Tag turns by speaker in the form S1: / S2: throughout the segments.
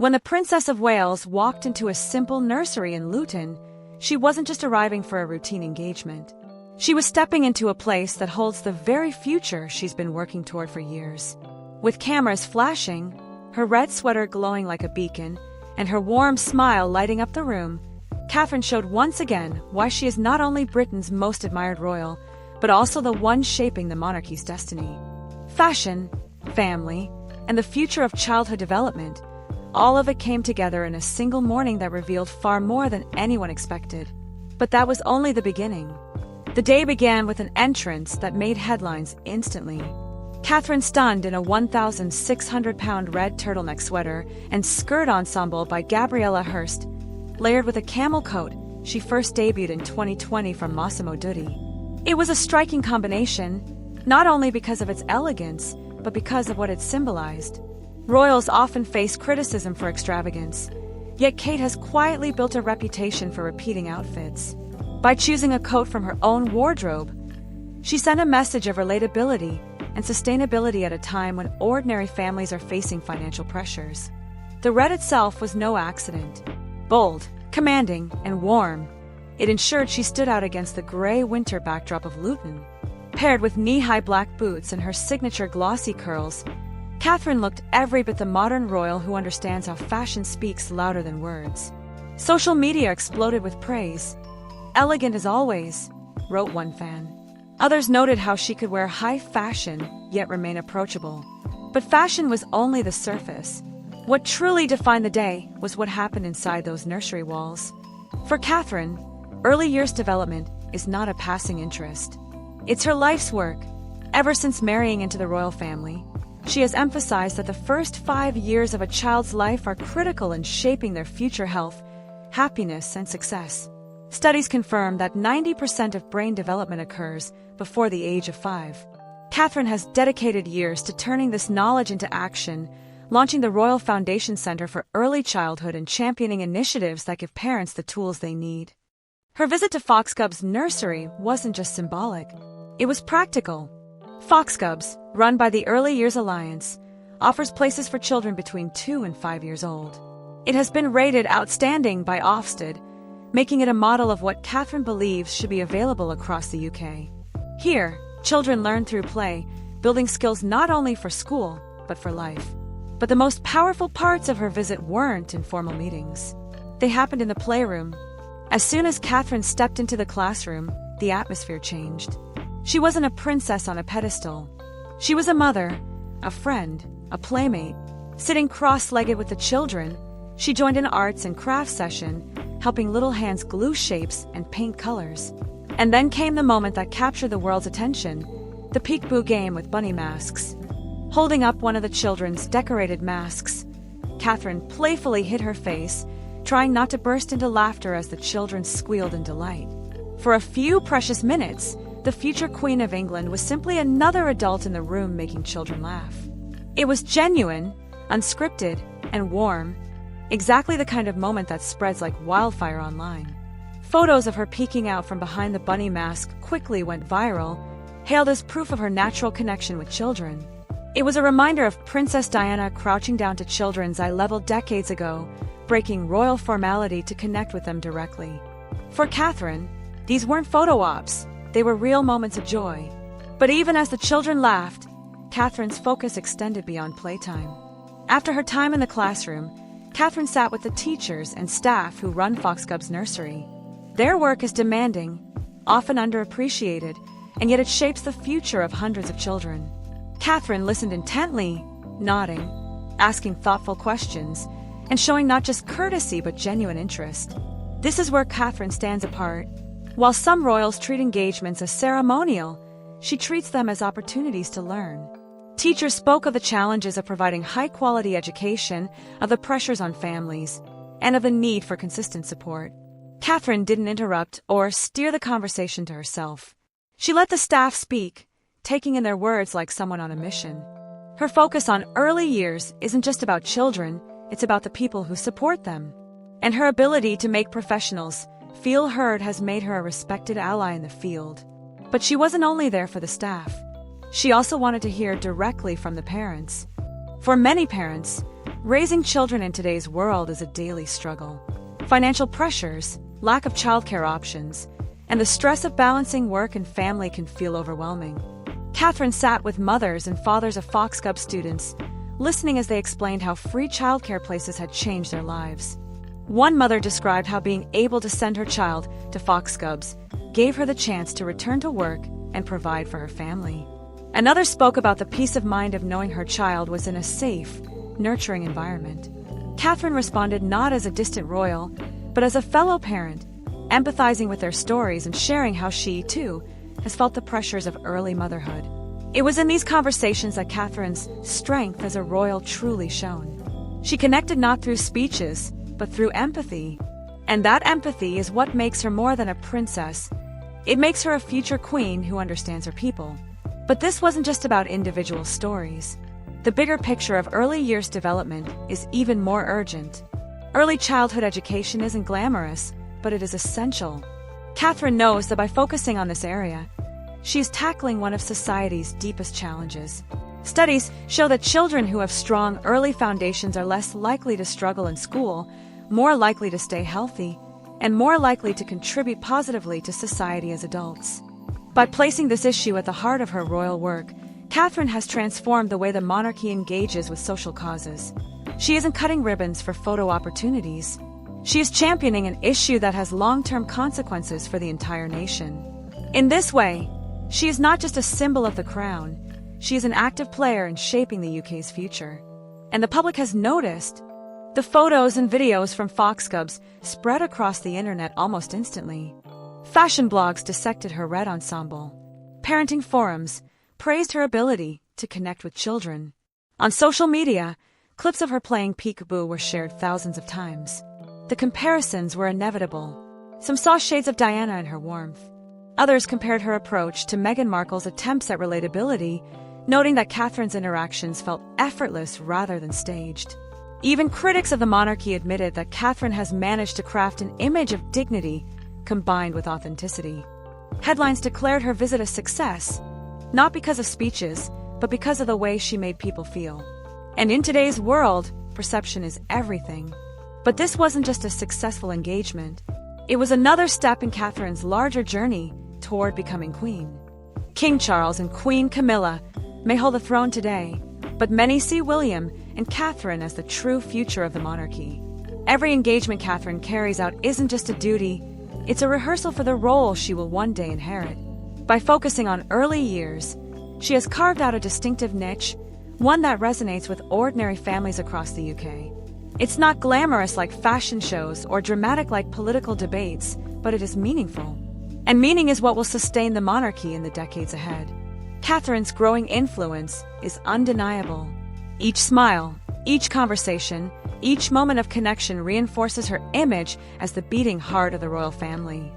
S1: When the Princess of Wales walked into a simple nursery in Luton, she wasn't just arriving for a routine engagement. She was stepping into a place that holds the very future she's been working toward for years. With cameras flashing, her red sweater glowing like a beacon, and her warm smile lighting up the room, Catherine showed once again why she is not only Britain's most admired royal, but also the one shaping the monarchy's destiny. Fashion, family, and the future of childhood development, all of it came together in a single morning that revealed far more than anyone expected. But that was only the beginning. The day began with an entrance that made headlines instantly. Catherine stunned in a 1,600-pound red turtleneck sweater and skirt ensemble by Gabriella Hearst, layered with a camel coat she first debuted in 2020 from Massimo Dutti. It was a striking combination, not only because of its elegance, but because of what it symbolized. Royals often face criticism for extravagance, yet Kate has quietly built a reputation for repeating outfits. By choosing a coat from her own wardrobe, she sent a message of relatability and sustainability at a time when ordinary families are facing financial pressures. The red itself was no accident. Bold, commanding, and warm, it ensured she stood out against the gray winter backdrop of Luton. Paired with knee-high black boots and her signature glossy curls, Catherine looked every bit the modern royal who understands how fashion speaks louder than words. Social media exploded with praise. "Elegant as always," wrote one fan. Others noted how she could wear high fashion, yet remain approachable. But fashion was only the surface. What truly defined the day was what happened inside those nursery walls. For Catherine, early years development is not a passing interest. It's her life's work. Ever since marrying into the royal family, she has emphasized that the first 5 years of a child's life are critical in shaping their future health, happiness, and success. Studies confirm that 90% of brain development occurs before the age of 5. Catherine has dedicated years to turning this knowledge into action, launching the Royal Foundation Center for Early Childhood and championing initiatives that give parents the tools they need. Her visit to Foxcubs Nursery wasn't just symbolic, it was practical. Foxcubs, run by the Early Years Alliance, offers places for children between 2 and 5 years old. It has been rated outstanding by Ofsted, making it a model of what Catherine believes should be available across the UK. Here, children learn through play, building skills not only for school, but for life. But the most powerful parts of her visit weren't informal meetings. They happened in the playroom. As soon as Catherine stepped into the classroom, the atmosphere changed. She wasn't a princess on a pedestal. She was a mother, a friend, a playmate. Sitting cross-legged with the children, she joined an arts and crafts session, helping little hands glue shapes and paint colors. And then came the moment that captured the world's attention, the peek-boo game with bunny masks. Holding up one of the children's decorated masks, Catherine playfully hid her face, trying not to burst into laughter as the children squealed in delight. For a few precious minutes, the future Queen of England was simply another adult in the room making children laugh. It was genuine, unscripted, and warm, exactly the kind of moment that spreads like wildfire online. Photos of her peeking out from behind the bunny mask quickly went viral, hailed as proof of her natural connection with children. It was a reminder of Princess Diana crouching down to children's eye level decades ago, breaking royal formality to connect with them directly. For Catherine, these weren't photo ops, they were real moments of joy. But even as the children laughed, Catherine's focus extended beyond playtime. After her time in the classroom, Catherine sat with the teachers and staff who run Foxcubs Nursery. Their work is demanding, often underappreciated, and yet it shapes the future of hundreds of children. Catherine listened intently, nodding, asking thoughtful questions, and showing not just courtesy but genuine interest. This is where Catherine stands apart. While some royals treat engagements as ceremonial, she treats them as opportunities to learn. Teachers spoke of the challenges of providing high-quality education, of the pressures on families, and of the need for consistent support. Catherine didn't interrupt or steer the conversation to herself. She let the staff speak, taking in their words like someone on a mission. Her focus on early years isn't just about children, it's about the people who support them. And her ability to make professionals feel heard has made her a respected ally in the field. But she wasn't only there for the staff. She also wanted to hear directly from the parents. For many parents, Raising children in today's world is a daily struggle. Financial pressures, lack of childcare options, and the stress of balancing work and family can feel overwhelming. Catherine sat with mothers and fathers of Fox Cub students, listening as they explained how free childcare places had changed their lives. One mother described how being able to send her child to Fox Cubs gave her the chance to return to work and provide for her family. Another spoke about the peace of mind of knowing her child was in a safe, nurturing environment. Catherine responded not as a distant royal, but as a fellow parent, empathizing with their stories and sharing how she, too, has felt the pressures of early motherhood. It was in these conversations that Catherine's strength as a royal truly shone. She connected not through speeches, but through empathy. And that empathy is what makes her more than a princess. It makes her a future queen who understands her people. But this wasn't just about individual stories. The bigger picture of early years development is even more urgent. Early childhood education isn't glamorous, but it is essential. Catherine knows that by focusing on this area, she is tackling one of society's deepest challenges. Studies show that children who have strong early foundations are less likely to struggle in school, more likely to stay healthy, and more likely to contribute positively to society as adults. By placing this issue at the heart of her royal work, Catherine has transformed the way the monarchy engages with social causes. She isn't cutting ribbons for photo opportunities. She is championing an issue that has long-term consequences for the entire nation. In this way, she is not just a symbol of the crown, she is an active player in shaping the UK's future. And the public has noticed. The photos and videos from Fox Cubs spread across the internet almost instantly. Fashion blogs dissected her red ensemble. Parenting forums praised her ability to connect with children. On social media, clips of her playing peekaboo were shared thousands of times. The comparisons were inevitable. Some saw shades of Diana in her warmth. Others compared her approach to Meghan Markle's attempts at relatability, noting that Catherine's interactions felt effortless rather than staged. Even critics of the monarchy admitted that Catherine has managed to craft an image of dignity combined with authenticity. Headlines declared her visit a success, not because of speeches, but because of the way she made people feel. And in today's world, perception is everything. But this wasn't just a successful engagement. It was another step in Catherine's larger journey toward becoming queen. King Charles and Queen Camilla may hold the throne today, but many see William and Catherine as the true future of the monarchy. Every engagement Catherine carries out isn't just a duty, it's a rehearsal for the role she will one day inherit. By focusing on early years, she has carved out a distinctive niche, one that resonates with ordinary families across the UK. It's not glamorous like fashion shows or dramatic like political debates, but it is meaningful. And meaning is what will sustain the monarchy in the decades ahead. Catherine's growing influence is undeniable. Each smile, each conversation, each moment of connection reinforces her image as the beating heart of the royal family.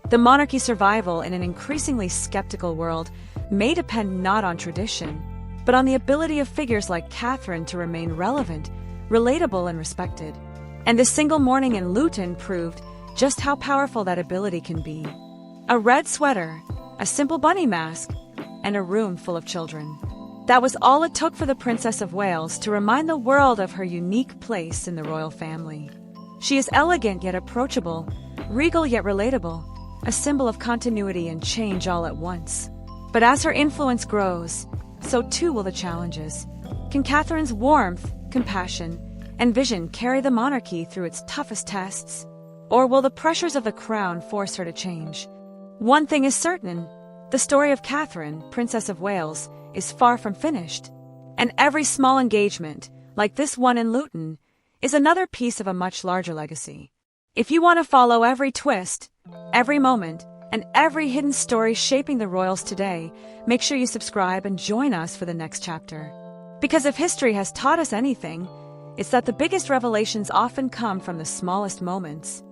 S1: The monarchy's survival in an increasingly skeptical world may depend not on tradition, but on the ability of figures like Catherine to remain relevant, relatable, and respected. And this single morning in Luton proved just how powerful that ability can be. A red sweater, a simple bunny mask, and a room full of children. That was all it took for the Princess of Wales to remind the world of her unique place in the royal family. She is elegant yet approachable, regal yet relatable, a symbol of continuity and change all at once. But as her influence grows, so too will the challenges. Can Catherine's warmth, compassion, and vision carry the monarchy through its toughest tests? Or will the pressures of the crown force her to change? One thing is certain, the story of Catherine, Princess of Wales, is far from finished. And every small engagement, like this one in Luton, is another piece of a much larger legacy. If you want to follow every twist, every moment, and every hidden story shaping the royals today, make sure you subscribe and join us for the next chapter. Because if history has taught us anything, it's that the biggest revelations often come from the smallest moments.